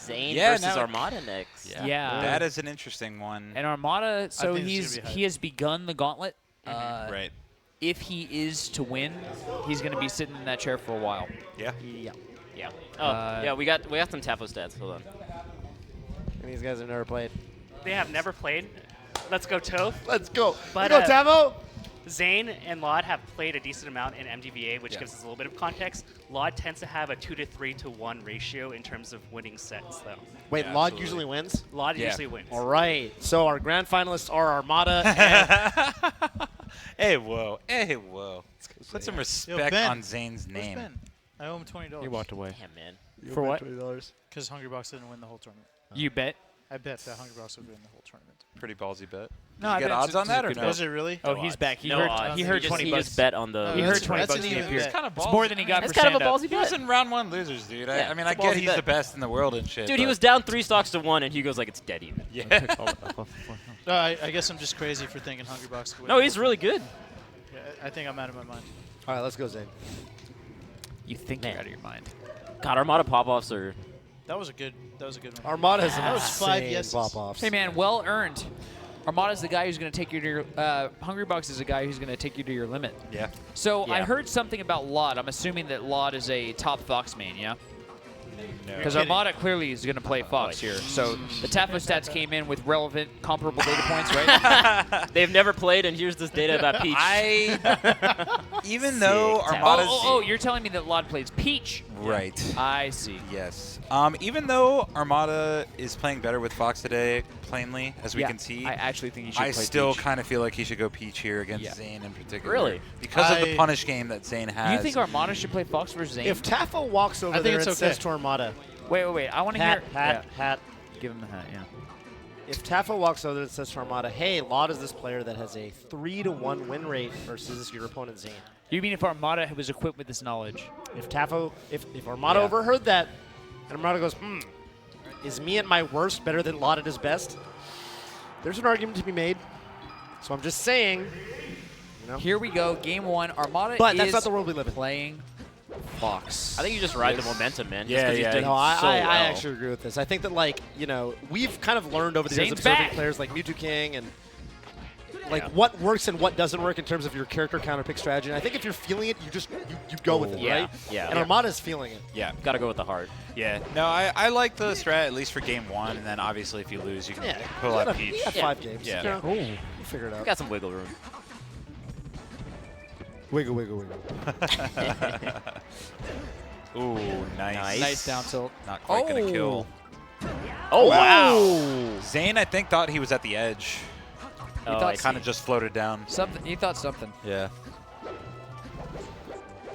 Zain Yeah, versus now- Armada next. Yeah. That is an interesting one. And Armada, so think it's gonna be he has begun the gauntlet. Right. If he is to win, he's going to be sitting in that chair for a while. Yeah. Yeah. Yeah. Oh, yeah. We got some Tafo stats. Hold on. And these guys have never played. They have never played. Let's go Toph. Let's go. But, Let's go, Tavo. Zain and Laud have played a decent amount in MDVA, which Yeah. gives us a little bit of context. Laud tends to have a 2 to 3 to 1 ratio in terms of winning sets, though. Wait, Yeah, Laud absolutely. usually wins? Laud Yeah. usually wins. All right. So our grand finalists are Armada and Hey, whoa. Hey, whoa. Put some respect Ben. on Zane's Where's name. Ben? I owe him $20. He walked away. Damn, man. For what? Because Hungrybox didn't win the whole tournament. You bet. I bet that Hungrybox would win the whole tournament. Pretty ballsy bet. No, Did I you get bet odds it's on that or good no? bet. Was it really? Oh, he's back. He No heard, odds. he heard just, 20 he bucks. just bet on the. He heard 20 that's bucks an in the even appear. bet. Kind of It's more than he got That's for kind of a stand-up. ballsy He was bet. in round 1 losers, dude. Yeah, I mean, I it's a get ballsy he's bet. the best in the world and shit. Dude, he but- was down 3 stocks to 1, and Hugo's like, it's dead even. Yeah. No, I guess I'm just crazy for thinking Hungrybox could win. No, he's really good. Yeah, I think I'm out of my mind. All right, let's go, Zane. You think Man. you're out of your mind. God, Armada pop-offs are. That was a good one. Armada has That was 5 insane yeses. pop-offs. Hey, man, well earned. Armada's the guy who's going to take you to your Hungrybox is the guy who's going to take you to your limit. Yeah. So I Yeah. heard something about Laud. I'm assuming that Laud is a top Fox main, yeah? Because kidding. Armada clearly is going to play Fox here. So the Tafo stats came in with relevant, comparable data points, right? They've never played, and here's this data about Peach. Even though Sick. Armada's Oh, you're telling me that Laud plays Peach? right. I see. Yes. Even though Armada is playing better with Fox today, plainly, as we Yeah, can see, I actually think he should I play still Peach. kind of feel like he should go Peach here against Yeah. Zain in particular. Really? Because of the I- punish game that Zain has. You think Armada should play Fox versus Zain? If Tafo walks over I think there it's and okay. says to Armada, wait. I want to hear. hat. Yeah, give him the hat, yeah. If Tafo walks over there and says to Armada, hey, Laud is this player that has a 3 to 1 win rate versus your opponent Zain. You mean if Armada was equipped with this knowledge? If Armada Yeah. overheard that, and Armada goes, is me at my worst better than Laud at his best? There's an argument to be made. So I'm just saying. You know? Here we go, game 1. Armada But is that's not the world we live in. playing Fox. I think you just ride the momentum, man. Yeah, just 'cause he's yeah. doing No, I so well. actually agree with this. I think that, like, you know, we've kind of learned over the years Zane's observing back. players like Mewtwo King and like Yeah. what works and what doesn't work in terms of your character counter pick strategy. And I think if you're feeling it, you just you go with it, Yeah, right? yeah. And Yeah. Armada's feeling it. Yeah. Gotta go with the heart. Yeah. No, I like the strat at least for game 1, and then obviously if you lose, you can pull you out got Peach. You got Yeah. 5 games. Yeah. You know, you figure it We out. got some wiggle room. Wiggle, wiggle, wiggle. Ooh, nice. Nice down tilt. Not quite gonna kill. Oh, wow. Zain, I think, thought he was at the edge. Oh, thought I Kind see. of just floated down. Something. He thought something. Yeah.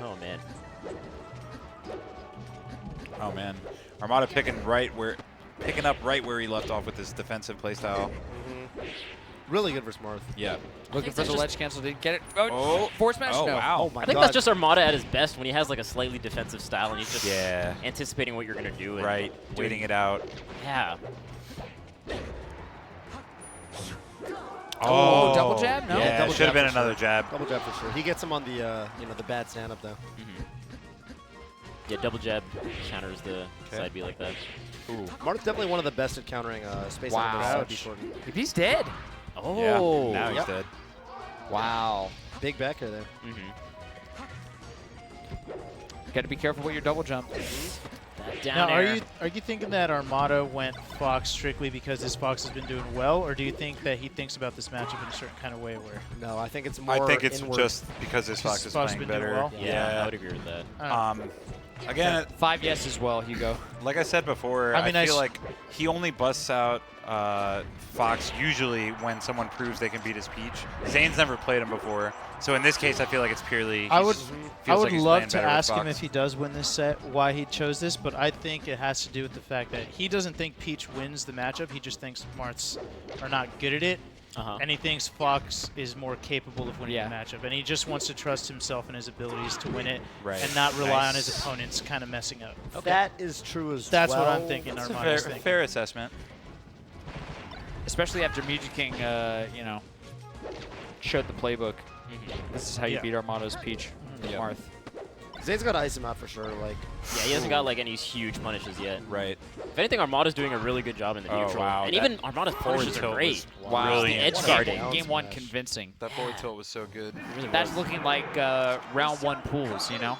Oh, man. Oh man, Armada picking up right where he left off with his defensive playstyle. Really good versus Marth. Yeah. Looking for that's the just- ledge cancel. Did he get it? Oh, Oh. force smash? Oh no. wow. Oh my I think god. that's just Armada at his best when he has like a slightly defensive style and he's just Yeah. anticipating what you're gonna do. And Right. doing- Waiting it out. Yeah. Oh, double jab? No? Yeah, double should have jab been for another sure. jab. Double jab for sure. He gets him on the the bad stand up though. Yeah, double jab counters the side B like that. Ooh. Marth's definitely one of the best at countering space Wow. out before. If he's dead. Oh. Yeah. Now he's Yep. dead. Wow. Big backer there. Got to be careful with your double jump. Down Now, air. are you thinking that Armada went Fox strictly because his Fox has been doing well, or do you think that he thinks about this matchup in a certain kind of way where? No, I think it's more. I think it's inward. just because his Fox is Fox playing been doing better. well? Yeah, I would agree with that. Again, 5 yes as well, Hugo. like I said before, I mean, I feel like he only busts out Fox usually when someone proves they can beat his Peach. Zane's never played him before, so in this case, I feel like it's purely. I would feels like he's love playing to better with ask him Fox. if he does win this set, why he chose this, but I think it has to do with the fact that he doesn't think Peach wins the matchup. He just thinks Marths are not good at it. And he thinks Fox is more capable of winning the matchup. And he just wants to trust himself and his abilities to win it and not rely on his opponents kind of messing up. That is true as That's well. what I'm thinking. That's a Armada's fair, thinking. fair assessment. Especially after Music King, showed the playbook. This is how you beat Armada's Peach. Marth. Zane's got to ice him out for sure. Like, Yeah, he hasn't got like any huge punishes yet. Right. If anything, Armada's doing a really good job in the Oh, neutral. wow. And That even Armada's forward punishes are tilt great. was Wow. brilliant. The edge What a guarding. down Game 1 smash. convincing. That forward tilt was so good. That's looking like round 1 pools, you know?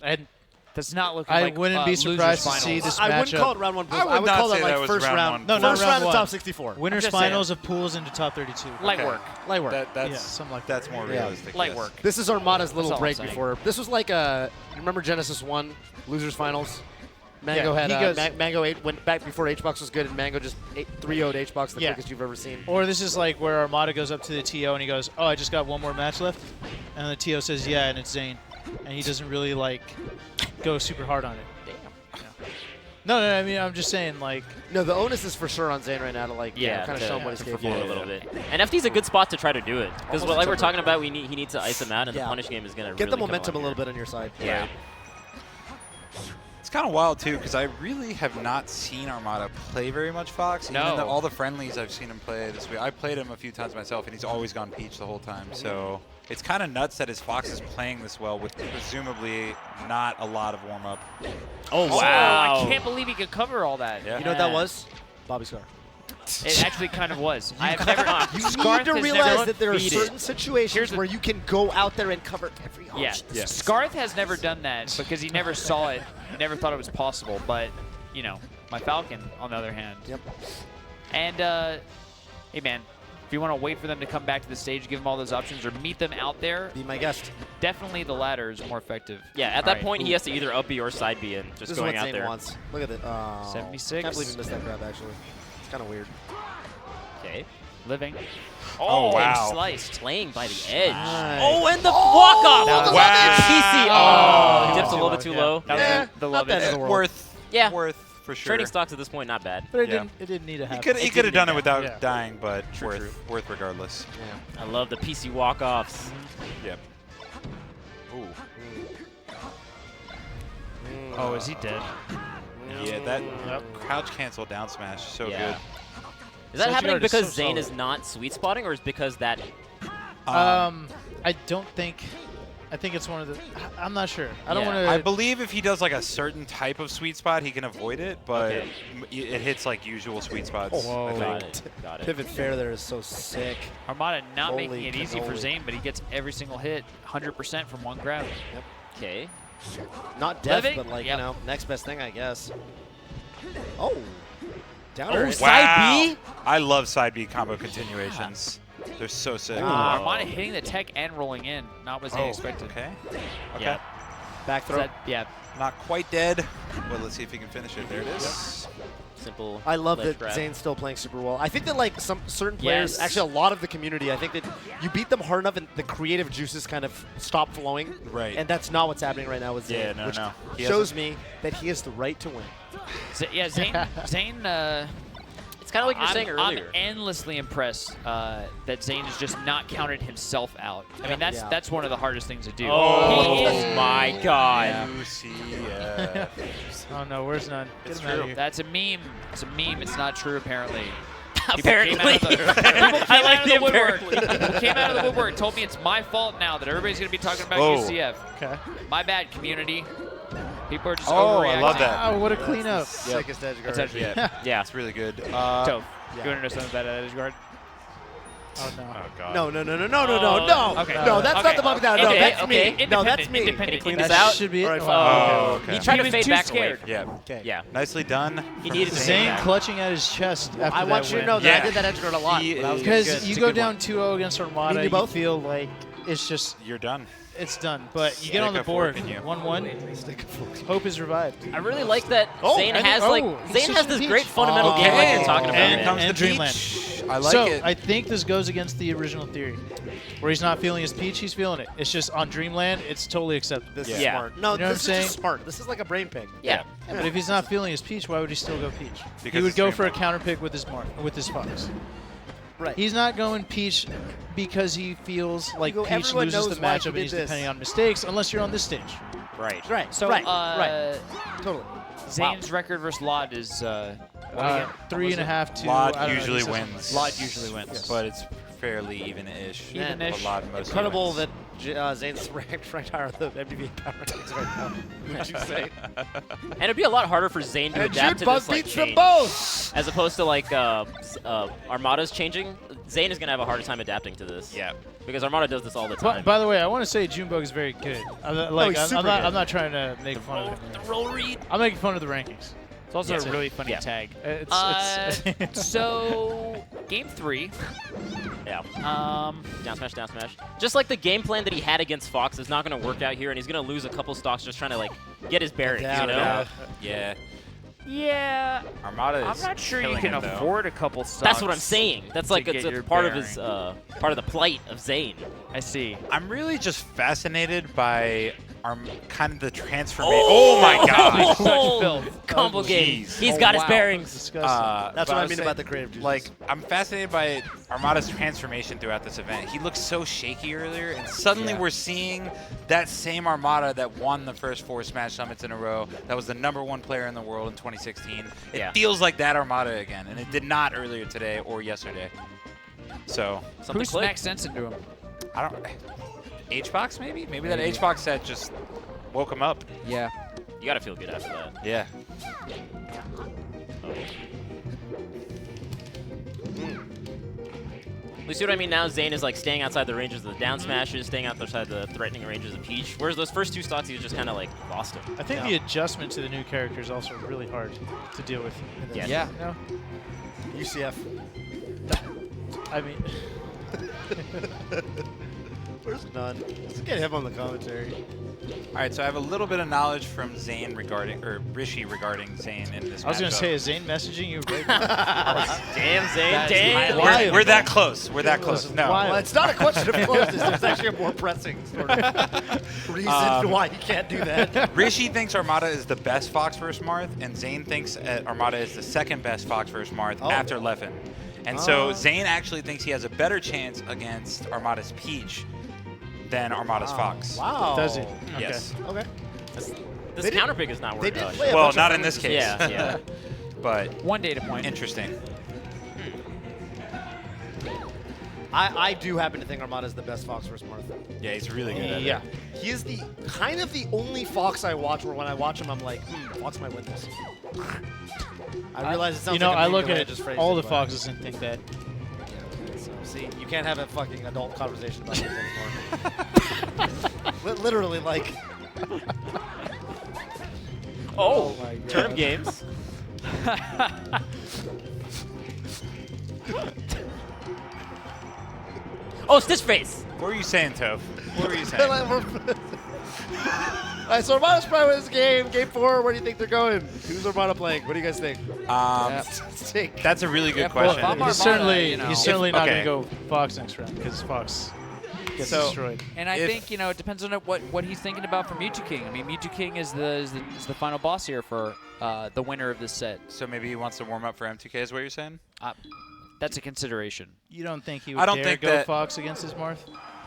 And That's not looking I like wouldn't be losers surprised to finals. see this I wouldn't matchup. call it round 1 pools. I would not call say it that like was first round round. one. No, not first round round of one. top 64. Winners just saying. finals of pools into top 32. Light Okay. work. Light work. That's Yeah, something like that's more Yeah. realistic. Light yes. work. This is Armada's little all I'm break saying. before. This was like remember Genesis 1, losers finals? Mango Yeah, had he goes- Mango 8 went back before HBox was good, and Mango just 3-0'd HBox, the Yeah. quickest you've ever seen. Or this is like where Armada goes up to the TO and he goes, "Oh, I just got one more match left," and the TO says, "Yeah," and it's Zayn, and he doesn't really like go super hard on it. No, I mean, I'm just saying, like, No, the onus is for sure on Zayn right now to Yeah, kind of show him what he's to capable perform of. a little bit. And FD's a good spot to try to do it. Because Almost like we're a talking about, he needs to ice him out, and Yeah. the punish game is going to Get really the come momentum a on little here. bit on your side. Yeah. It's kind of wild too, because I really have not seen Armada play very much Fox. No. Even all the friendlies I've seen him play this week, I played him a few times myself, and he's always gone Peach the whole time. So it's kind of nuts that his Fox is playing this well with presumably not a lot of warm up. Oh, Oh, wow. I can't believe he could cover all that. Yeah. You know what that was? Bobby Scar. It actually kind of was. I have never. You Scarf need to has realize never that there are beat it. certain situations Here's the- where you can go out there and cover every Yeah. option. Yeah. Scarth has never done that because he never saw it, never thought it was possible. But, you know, my Falcon, on the other hand. Yep. And, hey, man, if you want to wait for them to come back to the stage, give them all those options, or meet them out there, Be my guest. definitely the latter is more effective. Yeah, at All that right. point, he has to either up B or side B and just This is going what out Zayn there. wants. Look at it. 76. Can't believe he missed that grab, actually. It's kind of weird. Okay. Living. Oh, wow. Sliced. Playing by the edge. Nice. Oh, and the walk-off! That was- Wow. PC. Oh. Dips a little bit too low. That was Yeah, the not love bad it. in the world. Worth. Yeah. Worth for sure. Trading stocks at this point, not bad. but it Yeah. didn't need to He happen. could have done it without Yeah. dying, but True, true. worth regardless. Yeah. I love the PC walk-offs. Yep. Ooh. Oh, is he dead? Yeah, that crouch cancel down smash so Yeah. good. Is that Side happening guard is because so Zayn solid. is not sweet spotting, or is because that? I don't think. I think it's one of the. I'm not sure. I don't Yeah. want to. I believe if he does like a certain type of sweet spot, he can avoid it, but Okay. it hits like usual sweet spots. Whoa. I Got think. it. Got it. Pivot fair there is so sick. Armada not Holy making it easy for cannoli. Zayn, but he gets every single hit 100% from one grab. Okay. Not death, Living? but like, Yep. you know, next best thing, I guess. Oh. Down Oh, air. side B? I love side B combo continuations. They're so sick. Armada hitting the tech and rolling in. Not what Zayn expected. Okay. Okay. Yeah. Back Is throw. that- yeah. Not quite dead, but let's see if he can finish it. There it is. Simple. I love ledge that grab. Zayn's still playing super well. I think that like some certain players, Yes. actually a lot of the community, I think that you beat them hard enough and the creative juices kind of stop flowing. Right. And that's not what's happening right now with Zayn. Yeah, no, which no. He shows me that he has the right to win. Yeah, Zayn, It's kind of like you were saying I'm earlier. endlessly impressed that Zayn has just not counted himself out. I mean, Yeah. that's one of the hardest things to do. Oh, He is- my God. UCF. Oh no, where's none? Get It's him out of true. here. That's a meme. It's a meme. It's not true, apparently. People Apparently. came out of the- people came I like out of the the woodwork. apparently. People came out of the woodwork and told me it's my fault now that everybody's going to be talking about Whoa. UCF. Okay. My bad, community. People are just Oh, overreacting. I love that. Oh, what a cleanup. Sickest edge guard. That's actually Yeah, Yeah. it's really good. Toph. Yeah. You want to know something about edge guard? Oh no. Oh god. No. Okay. No, that's not the Bobby down. No, Okay, that's okay. me. No, that's me. Independent. Clean That this out. should be All it. right, Oh, fine. Oh, He okay. tried He to was fade too back scared. away. Yeah. Okay. Yeah. Nicely done. He needed to fade Zayn back. clutching at his chest after I that want you to win. know that Yeah. I did that edge guard a lot. He but that was is- good. Because you It's a go good down one. 2-0 against Armada, you you both? feel like it's just, You're done. it's done. But you get Stick on the a fork board, in you. 1-1, hope is revived. I really like that Oh, Zayn and has then- like oh, he's Zayn has switching this Peach. great fundamental Okay. game like you're talking about. And Here comes and the Dreamland. Peach. I like So it. I think this goes against the original theory, where he's not feeling his Peach, he's feeling it. It's just on Dreamland, it's totally acceptable. This Yeah. is smart. No, You know what this I'm is saying? just smart. This is like a brain pick. Yeah. Yeah, but if he's not feeling his Peach, why would he still go Peach? Because He would it's go for a Dreamland. counter pick with his Fox. Right. He's not going Peach because he feels like go, Peach everyone loses the knows why he matchup and did he's this. depending on mistakes, unless you're on this stage. Right. right. So, right. Totally. Zayn's record versus Lod is what again? 3.5 to Lod I don't know, usually he says wins. Lod usually wins. But it's fairly even-ish. Even-ish. A lot most Incredible wins. that Zane's ranked higher than the MDV power rankings right now. Would you say? And it'd be a lot harder for Zain to adapt to this like beats them change. both. As opposed to like Armada's changing. Zain is gonna have a harder time adapting to this. Yeah. Because Armada does this all the time. By the way, I want to say Junebug is very good. I'm not trying to make fun of him. The roll read. I'm making fun of the rankings. It's also Yes. a really funny Yeah. tag. It's So, game 3. Yeah. Down smash, down smash. Just like the game plan that he had against Fox is not going to work out here, and he's going to lose a couple stocks just trying to like get his bearings. You know? Yeah. Yeah. Armada is I'm not sure you killing can him, though. afford a couple stocks. That's what I'm saying. That's like get it's your a part of bearing. his part of the plight of Zain. I see. I'm really just fascinated by kind of the transformation. Oh my god! Oh, filth. combo game. jeez. He's Oh, got his wow. bearings. disgusting. That's but what I was mean saying, about the creative juices. Like, I'm fascinated by Armada's transformation throughout this event. He looked so shaky earlier, and suddenly we're seeing that same Armada that won the first 4 Smash Summits in a row, that was the #1 player in the world in 2016. It Yeah. feels like that Armada again, and it did not earlier today or yesterday. So, Something Who clicked. smacked sense into him? I don't... H-Box, maybe? Maybe that H-Box set just woke him up. Yeah. You gotta feel good after that. Yeah. You see what I mean now? Zain is like staying outside the ranges of the down smashes, staying outside the threatening ranges of Peach. Whereas those first 2 stocks, he was just kind of like lost him. I think the adjustment to the new character is also really hard to deal with. Yeah. Yeah. You know? UCF. I mean, Where's none? Let's get him on the commentary. All right, so I have a little bit of knowledge from Zain regarding, or Rishi regarding Zain in this I was going to matchup. say, is Zain messaging you right now? Damn, Zain, That is damn. highly- We're that close. We're that close. No. wild. Well, it's not a question of closeness. There's actually a more pressing sort of reason why he can't do that. Rishi thinks Armada is the best Fox vs. Marth, and Zain thinks Armada is the second best Fox vs. Marth after Leffen. And so Zain actually thinks he has a better chance against Armada's Peach than Armada's Fox. Wow. Does he? Yes. Okay. This counter pick is not They working did out. play a Well, bunch of not in this case. Yeah, yeah. But One data point. interesting. I do happen to think Armada is the best Fox vs. Marth. Yeah, he's really good at Yeah. it. He is the kind of the only Fox I watch where when I watch him, I'm like, Fox might win this. I realize it sounds You know, like a I meme look the way at just phrased all it, the but- foxes and think that. So, see, you can't have a fucking adult conversation about this anymore. Literally, like, Oh, my God. turn of games. Oh, Stitch Face. What were you saying, Toph? What were you saying? All right, so Armada's probably wins this game. Game 4, where do you think they're going? Who's Armada playing? What do you guys think? Take. That's a really good Yeah, question. well, if I'm He's Armada, certainly, you know. he's certainly not okay. going to go Fox next round because Fox gets So- destroyed. And I If- think, you know, it depends on what he's thinking about for Mewtwo King. I mean, Mewtwo King is the final boss here for the winner of this set. So maybe he wants to warm up for M2K is what you're saying? That's a consideration. You don't think he I would don't dare think go that- Fox against his Marth?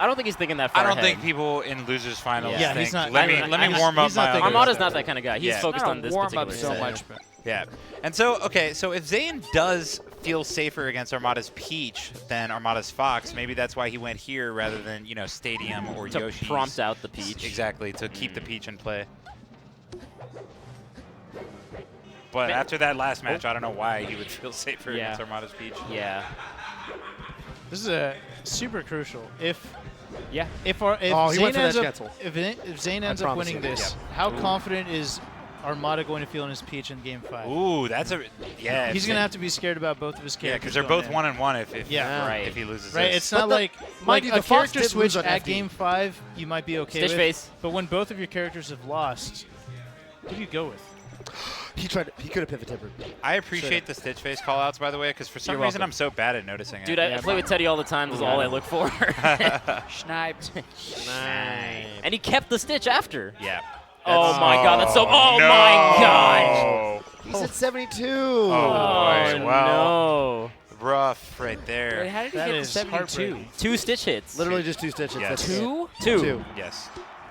I don't think he's thinking that far I don't ahead. think people in losers finals Yeah, think, he's not- let me warm up he's not my thinking others. Armada's not that kind of guy. He's Yeah. focused Not on a this warm particular up so set. much. Yeah. And so, okay, so if Zain does feel safer against Armada's Peach than Armada's Fox, maybe that's why he went here rather than, you know, Stadium or To Yoshi's. prompt out the Peach. Exactly, to keep the Peach in play. But after that last match, I don't know why he would feel safer Yeah. against Armada's Peach. Yeah. This is a super crucial. If Yeah. if Oh, he Zayn went for ends that up Schnitzel. if Zayn ends up promise winning you. this, how confident is Armada going to feel in his Peach in Game 5? Ooh, that's a yeah. He's going to have to be scared about both of his yeah, characters. because they're going both in. 1-1 if Yeah. Right. if he loses Right, this. it's not the- like mind you, a the Fox character did lose switch on at FD. Game 5 you might be okay Stitch with. face. But when both of your characters have lost, who do you go with? He could have pivot tempered. I appreciate the Stitch Face callouts, by the way, because for some You're reason welcome. I'm so bad at noticing Dude, it. I play with Teddy all the time. That's all I look for. Sniped. And he kept the Stitch after. Yeah. Oh my God, that's so. Oh no. my God. He's at 72. Oh, boy. Well, No. rough right Wait, there. how did he That get to is 72? heartbreaking. 2 Stitch hits. Literally just 2 stitches. Yes. That's it. Two? Two. Yes,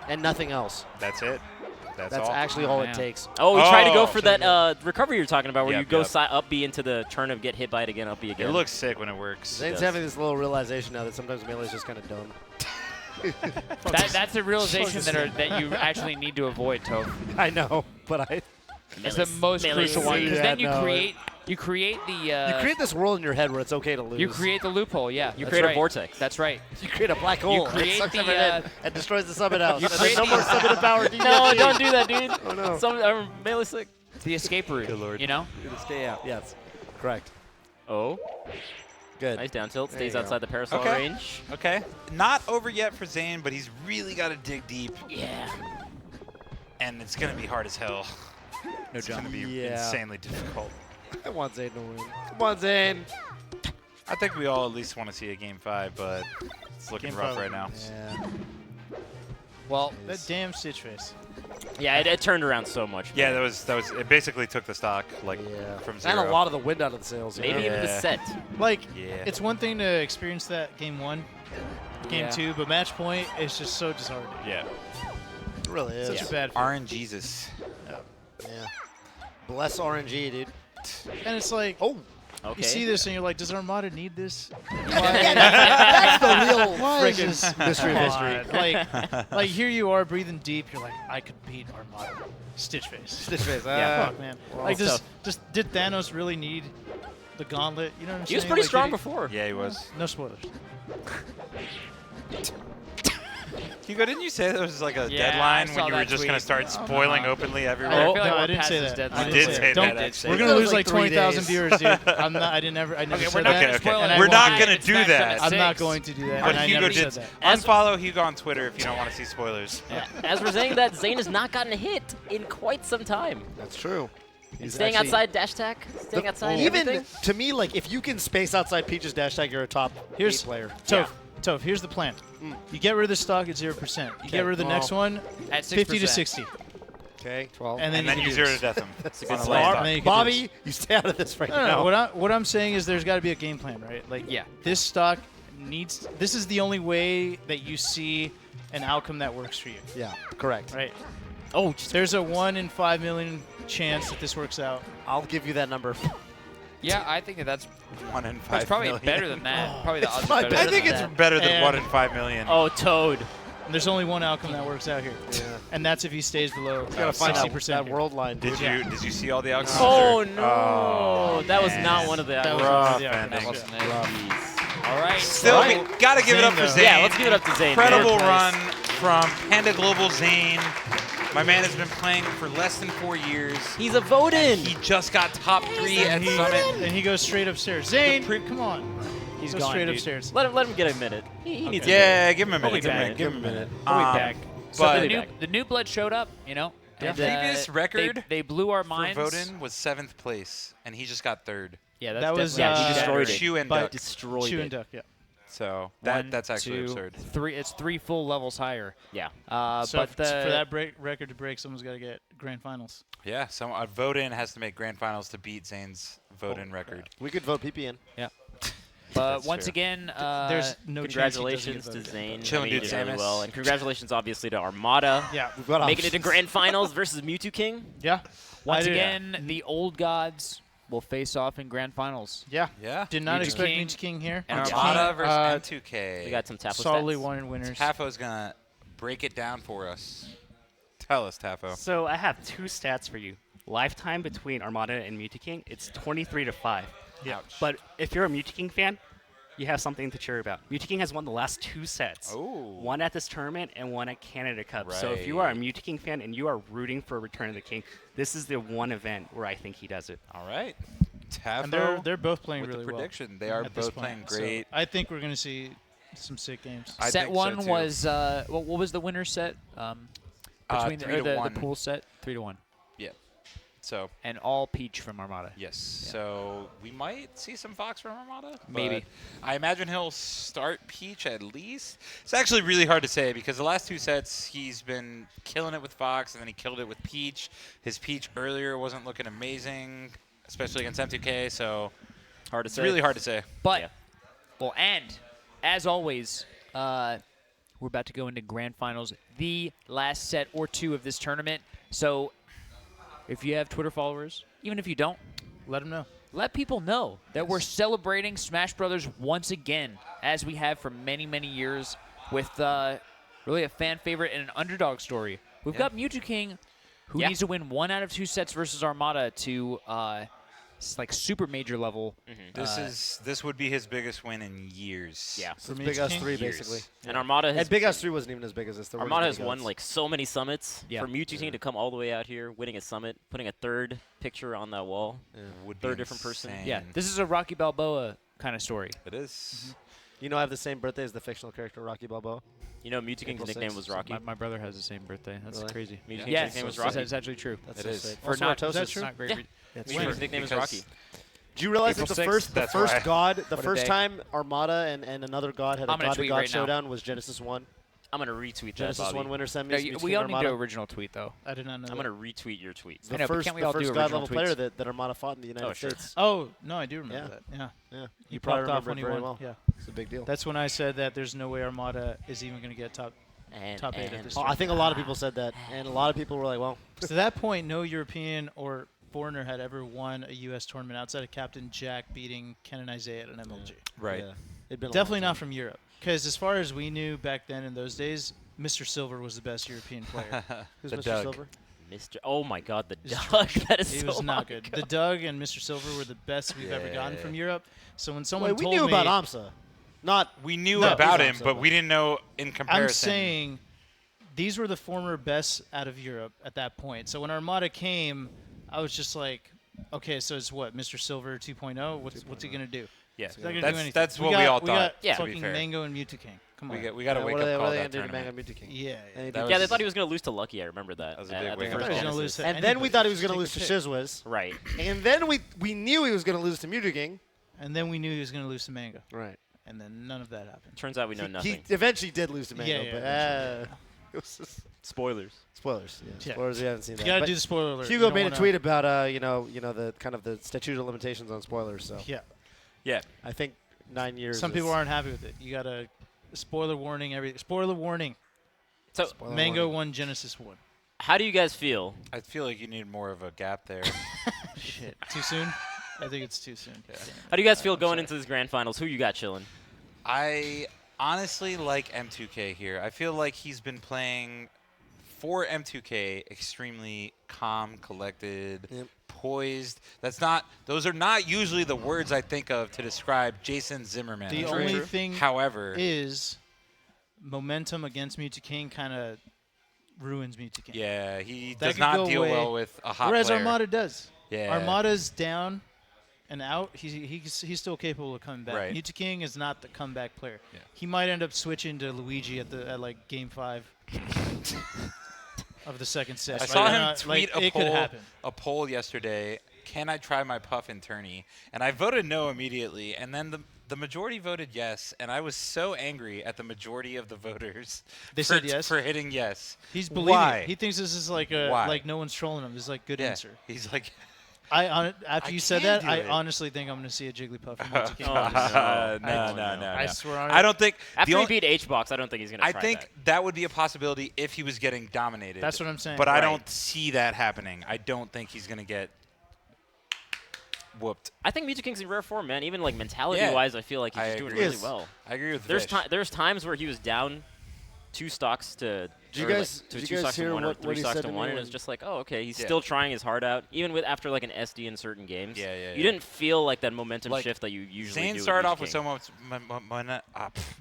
And nothing else. that's it. That's That's all. actually all Man. it takes. Oh, we tried to go Oh. for that recovery you're talking about, where Yep, you go yep. up B into the turn of get hit by it again, up B again. It looks sick when it works. Zane's does. having this little realization now that sometimes Melee is just kind of dumb. That's a realization that you actually need to avoid, Toph. I know, but It's the most crucial one because Yeah, then no. you create the you create this world in your head where it's okay to lose. you create the loophole. Yeah, You that's create right. a vortex. That's right. You create a black hole. You create it sucks the, everything in and destroys the summit house. you And then create no the- more summit power. No, don't do that, dude. Oh no. I'm melee sick. The escape route. Good lord. You know. You're gonna stay out. Yes, correct. Oh, Good. nice down tilt. There Stays you go. outside the parasol Okay. range. Okay. Not over yet for Zayn, but he's really got to dig deep, Yeah. and it's going to be hard as hell. No It's going jump. to be Yeah. insanely difficult. I want Zayn to win. Come on, Zayn. I think we all at least want to see a Game 5, but it's looking Game rough 5. right now. Yeah. Well, That damn Stitch face. Yeah, it turned around so much. Yeah, man. that was. It basically took the stock like Yeah. from And zero. a lot of the wind out of the sails. Maybe even the Yeah. set. Like, Yeah. it's one thing to experience that game 1, game Yeah. 2, but match point is just so disheartening. Yeah. It really is. Such a bad feeling. RNGesus. Yeah. Bless RNG, dude. And it's like, Oh. Okay. you see this and you're like, does Armada need this? That's the real Why is freaking this- mystery of Come history. on. Like here you are breathing deep. You're like, I could beat Armada. Stitch face. Stitch face. Fuck, man. Like, tough. just did Thanos really need the gauntlet? You know what I'm He saying? was pretty Like, strong did before. Yeah, he was. No spoilers. Hugo, didn't you say there was like a Yeah, I deadline saw when you were that just tweet. gonna start spoiling openly I everywhere? feel like no, we're I didn't past say this that. deadline. I You didn't did say say that. Don't- that, actually. We're That gonna was lose like like 3 20,000 days. viewers, dude. I never Okay, said we're not that. gonna spoil and it. I We're won't not do gonna it. do that. I'm not 6. going to do that. But and I Hugo never did said that. As- unfollow Hugo on Twitter if you don't want to see spoilers. As we're saying that, Zayn has not gotten a hit in quite some time. That's true. And He's staying actually- outside dash attack, staying outside Even everything. to me, like if you can space outside Peach's dash tag, you're a top Here's 8 player. Toph, here's the plan. You get rid of the stock at 0%. You get rid of the next one, At 50 to 6%. 60. Okay, 12. And then And then you you can zero do to this. death him. It's a on good the slide. last And then time. you can do Bobby, this. you stay out of this right No, now. no. What I'm saying is there's got to be a game plan, right? Like, Yeah. this stock needs. This is the only way that you see an outcome that works for you, Yeah, correct. right? Oh, There's a 1 in 5 million chance that this works out. I'll give you that number. Yeah, I think that's 1 in 5 that's probably million. better than that. Probably the odds are probably better I than think it's that. better than And- 1 in 5 million. oh, Toad. And there's only one outcome that works out here, and that's if he stays below Gotta find out 60%. that world line, dude. Did you see all the outcomes? Oh or- no, Oh, that was man. not one of the. That was Rough one of the ending. outcomes, That yeah. wasn't it. All right. Still, we gotta give it up for Zayn, Zayn. though. Yeah, let's give it up to Zayn. Incredible man. run from Panda Global Zayn. My man has been playing for less than 4 years. He's a vote-in. He just got top 3 at Summit. And he goes straight upstairs. Zane, come on. He's Go gone, straight dude. upstairs. Let him get a minute. He needs. Yeah, give him a He'll be minute. Give him a back. minute. Give him a minute. We'll be back. So but the new blood showed up, you know. The and, previous record they blew our for minds. Voden was 7th place, and he just got 3rd. Yeah, that's That was, definitely he destroyed it. Shoe and By duck. Destroyed Chew it. and duck, yeah. So One, that's actually two, absurd. 3. It's 3 full levels higher. Yeah. So but for that record to break, someone's got to get grand finals. Yeah, so Voden has to make grand finals to beat Zayn's Voden record. We could vote PP in. Yeah. But That's once true. again, There's no Congratulations chance he to doesn't get voted. Zayn. Chilling I mean, he dude, did really Samus. well, and congratulations obviously to Armada. Yeah. We've got Making it to options. grand finals versus Mewtwo King. Yeah. once I did- again, the old gods will face off in grand finals. Yeah. Yeah. Did not Mewtwo expect King Mewtwo King here. and Armada versus Uh, M2K. We got some Tapo solidly stats. won winners. Tafo's gonna break it down for us. Tell us, Tafo. So I have 2 stats for you. Lifetime between Armada and Mewtwo King, it's 23 to 5. Yeah. But if you're a Mewtwo King fan, you have something to cheer about. Mewtwo King has won the last 2 sets. Oh. One at this tournament and one at Canada Cup. So if you are a Right. Mewtwo King fan and you are rooting for Return of the King, this is the one event where I think he does it. All right. Tafo And they're both playing with really the well. prediction. They are at this both playing point. So great. I think we're going to see some sick games. I set think so, one too. was what was the winner set? Between 3 to the 1. pool set, 3-1, Yeah. So and all Peach from Armada. yes. So we might see some Fox from Armada. Maybe. but I imagine he'll start Peach at least. It's actually really hard to say because the last 2 sets he's been killing it with Fox and then he killed it with Peach. His Peach earlier wasn't looking amazing, especially against M2K. So Hard to it's say. really hard to say. But Yeah. well, and as always, we're about to go into grand finals, the last set or 2 of this tournament. So if you have Twitter followers, even if you don't, Let them know. let people know that we're celebrating Smash Brothers once again, as we have for many, many years, with really a fan favorite and an underdog story. We've got Mewtwo King, who needs to win 1 out of 2 sets versus Armada to like super major level. This would be his biggest win in years. Yeah. So it's Big Us 3, basically. And Armada has And Big Us 3 wasn't even as big as this. There Armada wasn't has won like so many summits. Yeah. For Mewtwo King to come all the way out here, winning a summit, putting a 3rd picture on that wall. Would be 3rd different person. insane. Yeah, this is a Rocky Balboa kind of story. It is. You know, I have the same birthday as the fictional character Rocky Balboa. You know, Mewtwo King's April nickname 6th. was Rocky. My brother has the same birthday. That's Really? crazy. Mewtwo King's Yes, nickname was that's Rocky. actually true. That's It so is. sick. For Also, not, Artosis. that's not great. Yeah. That's Mewtwo true. King's nickname is Because- Rocky. Do you realize April that the 6th, first, that's why. god, the What a first day. time Armada and another god had a I'm gonna tweet god-to-god right now. showdown was Genesis 1? I'm going to retweet that, Genesis Bobby. 1 winner semis. No, Mewtwo we King all need Armada. the original tweet, though. I did not know. I'm that. going to retweet your tweet. The I know, but first, can't we the all do first original god level player tweets? that Armada fought in the United sure. States. Oh no, I do remember that. Yeah, Yeah. he You probably popped off remember when it he very won. well. Yeah, It's a big deal. that's when I said that there's no way Armada is even going to get top 8 at this. Oh, I think a lot of people said that, and a lot of people were like, well, To that point, no European or foreigner had ever won a U.S. tournament outside of Captain Jack beating Ken and Isaiah at an MLG. Right. yeah. It'd been a Definitely long not from Europe, because as far as we knew back then in those days, Mr. Silver was the best European player. Who's The Mr. Doug. Silver? Mr. Oh, my God, the He's Doug. That is He so was not long good. ago. The Doug and Mr. Silver were the best we've ever gotten from Europe. So when someone Wait, we told knew me, about aMSa. Not We knew No, about he's him, awesome, but but- we didn't know in comparison. I'm saying these were the former best out of Europe at that point. So when Armada came, I was just like, okay, so it's what, Mr. Silver 2.0? What's he gonna do? Yeah, He's not gonna do that's anything. that's what we all We got. got Yeah. to be fucking fair. Mango and Mewtwo King. Come on. We got a wake what up are call they that gonna do to Mango tournament. Mewtwo King? Yeah. And he That did Yeah, they was- thought he was going to lose to Lucky. I remember that. That was a at big the wake-up first call. He was gonna Genesis. lose to And then we anybody. thought he was going to Just lose take to a pick. Shizwiz. Right. And then we knew he was going to lose to Mewtwo King. And then we knew he was gonna lose to Mango. Right. And then none of that happened. Turns out we know He nothing. eventually did lose to Mango, Yeah, but eventually, it was just Spoilers. spoilers. Yeah, Yeah. spoilers. We haven't seen that. You gotta But do the spoiler alert. Hugo made a tweet about you know the kind of the statute of limitations on spoilers. So Yeah. Yeah. I think 9 years. Some people aren't happy with it. You got a spoiler warning. Spoiler warning. So, Spoiler Mango warning. won, Genesis won. how do you guys feel? I feel like you need more of a gap there. Shit. Too soon? I think it's too soon. How do you guys feel going into this grand finals? Who you got chilling? I honestly like M2K here. I feel like he's been playing for M2K extremely calm, collected, Yep. poised. Those are not usually the words I think of to describe Jason Zimmerman. The only thing However, is momentum against Mewtwo King kind of ruins Mewtwo King. yeah, he That does could not go deal away. well with a hot Whereas player. Armada does. Yeah. Armada's down and out. He's still capable of coming back. Right. Mewtwo King is not the comeback player. Yeah. He might end up switching to Luigi at like game 5 of the second set. I saw Right? him tweet it could happen. a poll yesterday. Can I try my puff in tourney? And I voted no immediately. And then the majority voted yes. And I was so angry at the majority of the voters They said yes? for hitting yes. He's believing Why? it. He thinks this is like Why? like no one's trolling him. This is like good Yeah. answer. He's like, After I you said can that, do I it. honestly think I'm going to see a Jigglypuff from Mewtwo King. Oh, no. I swear on it. I don't think. After the he only, beat H-Box, I don't think he's going to I try think that. that would be a possibility if he was getting dominated. That's what I'm saying. But I Right. don't see that happening. I don't think he's going to get whooped. I think Mewtwo King's in rare form, man. Even like mentality-wise, I feel like he's I doing agree. really Yes. well. I agree with There's Vish. there's times where he was down 2 stocks to Did you or, like, guys- to did 2 you guys stocks to hear 1 or what 3 he stocks said to to me 1, and when- it's just like, oh, okay, he's Yeah. still trying his heart out, even with after like an SD in certain games. Yeah, yeah, You yeah. didn't feel like that momentum Like, shift that you usually Zayn do. started Mewtwo off with King. so much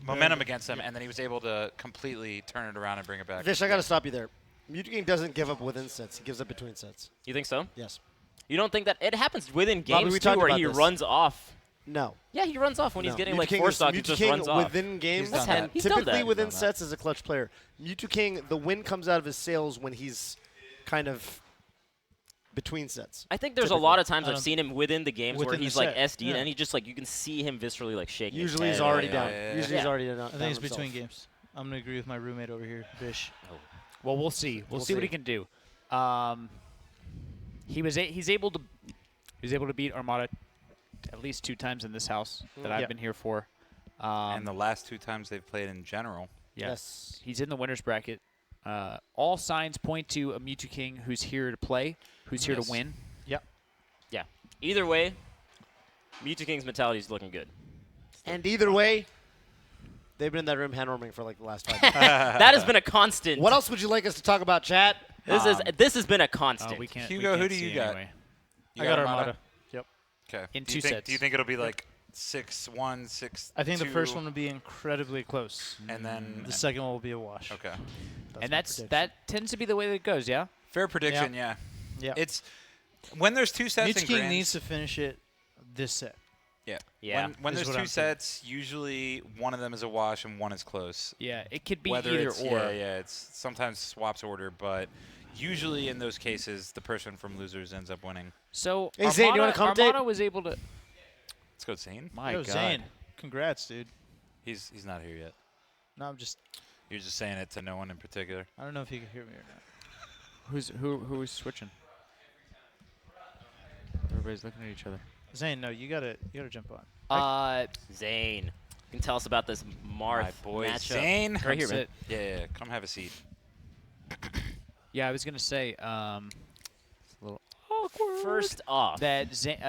momentum against him, and then he was able to completely turn it around and bring it back. Vish, I got to stop you there. Mewtwo King doesn't give up within sets. He gives up between sets. You think so? Yes. You don't think that it happens within Bobby, games we too, talked where about he this. runs off? No. Yeah, he runs off when he's No. getting Mewtwo like King 4 is- stock. He Mewtwo just King runs off. within games. done that. He's done Typically that. within He's done sets as a clutch player. Mewtwo King, the win comes out of his sails when he's kind of between sets. I think there's a Typically. lot of times I I've don't- seen him within the games where within the he's like set, SD'd, yeah. and he just like you can see him viscerally like shaking. his Usually he's head. already yeah, down. yeah, yeah. Usually he's Yeah. already down. I think it's between games. I'm going to agree with my roommate over here, Bish. Well, we'll see. We'll see what he can do. He's able to beat Armada at least 2 times in this house that I've Yeah. been here for. And the last 2 times they've played in general. Yes. He's in the winners bracket. All signs point to a Mewtwo King who's here to play, who's here to win. Yeah. Either way, Mewtwo King's mentality is looking good. And either way, They've been in that room hand warming for like the last 5 minutes. That has been a constant. What else would you like us to talk about, chat? This has been a constant. We can't. Hugo, we who can't do you see got? Anyway. You I got Armada. Yep. Okay. In do you two think, sets. Do you think it'll be like 6-1, 6-2? I think the first one will be incredibly close. And then The second one will be a wash. Okay. And my that prediction. tends to be the way that it goes. Yeah. Fair prediction, yeah. Yeah. It's when there's 2 sets Mitch in King grands, needs to finish it this set. Yeah. Yeah. When Is there's what 2 I'm thinking. sets, usually one of them is a wash and one is close. Yeah. It could be Whether either it's, or. Yeah, it's sometimes swaps order, but usually in those cases, the person from losers ends up winning. So Hey, Zayn, you wanna commentate? Armada was able to. Let's go, Zayn. My Yo, God. Zayn, congrats, dude. He's not here yet. No, I'm just. You're just saying it to no one in particular. I don't know if you can hear me or not. Who is switching? Everybody's looking at each other. Zayn, no, you gotta jump on. Zayn. You can tell us about this My Marth boy matchup. Zayn. Right here, man. Sit. Yeah, come have a seat. Yeah, I was gonna say. It's a little First off, that Zayn,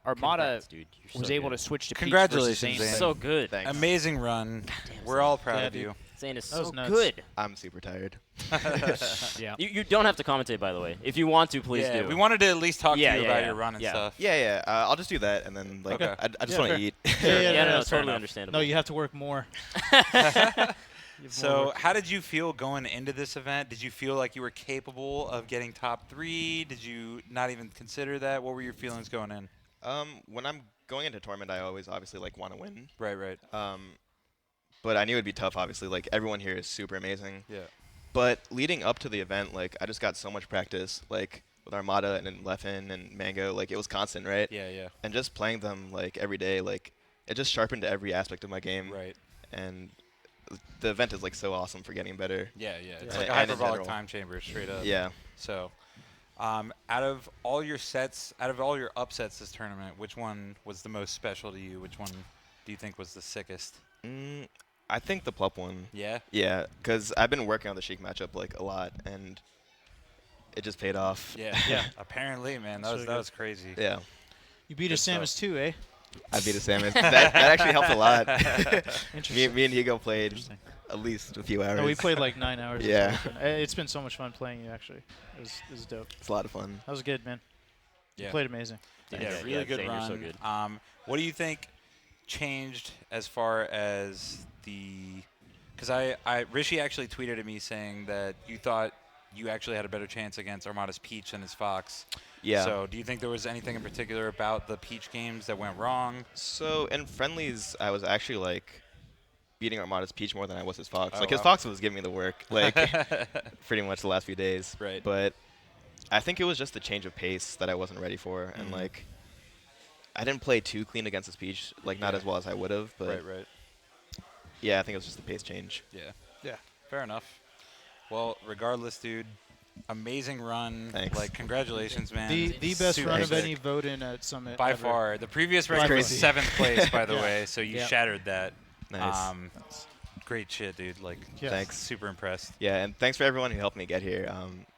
Armada congrats, dude. You're was so able good. to switch to Congratulations, Peach versus Zayn. So good. Thanks. Amazing run. We're all proud Yeah, of dude. you. Zayn is That was so nuts. good. I'm super tired. Yeah. You don't have to commentate, by the way. If you want to, please Yeah, do. we wanted to at least talk Yeah, to you yeah, about yeah. your run and Yeah. stuff. Yeah. I'll just do that, and then like Okay. I just Yeah, want fair. to eat. yeah, no, that's fair totally enough. understandable. No, you have to work more. So how did you feel going into this event? Did you feel like you were capable of getting top 3? Did you not even consider that? What were your feelings going in? When I'm going into tournament, I always obviously like want to win. Right. But I knew it'd be tough. Obviously, like everyone here is super amazing. Yeah. But leading up to the event, like I just got so much practice, like with Armada and then Leffen and Mango. Like it was constant, right? Yeah. And just playing them like every day, like it just sharpened every aspect of my game. Right. And the event is like so awesome for getting better. Yeah. It's Yeah. like a And in hyperbolic general. time chamber, straight up. Yeah. So, out of all your sets, out of all your upsets this tournament, which one was the most special to you? Which one do you think was the sickest? I think the Plup one. Yeah. Yeah, because I've been working on the Sheik matchup like a lot, and it just paid off. Yeah. Apparently, man, that was crazy. Yeah. You beat a Good Samus too, eh? I beat a Samus. that actually helped a lot. Interesting. me and Hugo played at least a few hours. No, we played like 9 hours. Yeah. It's been so much fun playing you, actually. It was dope. It's a lot of fun. That was good, man. Yeah. You played amazing. Yeah, really good Zayn, run. You're so good. What do you think changed as far as the? Because Rishi actually tweeted at me saying that you thought you actually had a better chance against Armada's Peach than his Fox. Yeah. So do you think there was anything in particular about the Peach games that went wrong? So in friendlies, I was actually like beating Armada's Peach more than I was his Fox. Oh, like his wow. Fox was giving me the work, like pretty much the last few days. Right. But I think it was just the change of pace that I wasn't ready for, and like I didn't play too clean against his Peach, like not as well as I would have. But Right. yeah, I think it was just the pace change. Yeah. Fair enough. Well, regardless, dude, amazing run. Thanks. Like, congratulations, man. The best Super run of sick. any vote in at Summit. By ever. far. The previous record was crazy. 7th place, by the Yeah. way, so you Yeah. shattered that. Nice. Great shit, dude. Like, Yeah. Thanks. super impressed. Yeah, and thanks for everyone who helped me get here. It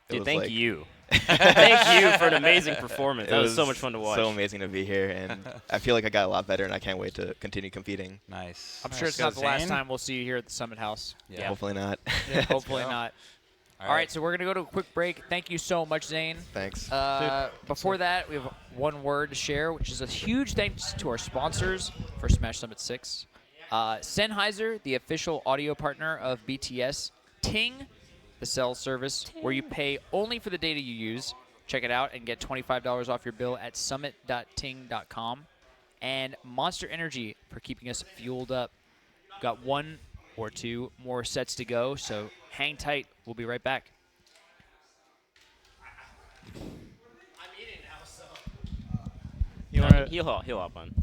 Dude, was thank like, you. Thank you for an amazing performance. It That was so much fun to watch. So amazing to be here, and I feel like I got a lot better, and I can't wait to continue competing. Nice. I'm sure it's not the last time we'll see you here at the Summit House. Yeah. Hopefully not. Hopefully not. All right, so we're gonna go to a quick break. Thank you so much, Zayn. Thanks. Before that, we have one word to share, which is a huge thanks to our sponsors for Smash Summit 6. Sennheiser, the official audio partner of BTS. Ting, the cell service, where you pay only for the data you use. Check it out and get $25 off your bill at summit.ting.com. And Monster Energy for keeping us fueled up. Got 1 or 2 more sets to go, so hang tight. We'll be right back. You want to? He'll hop on.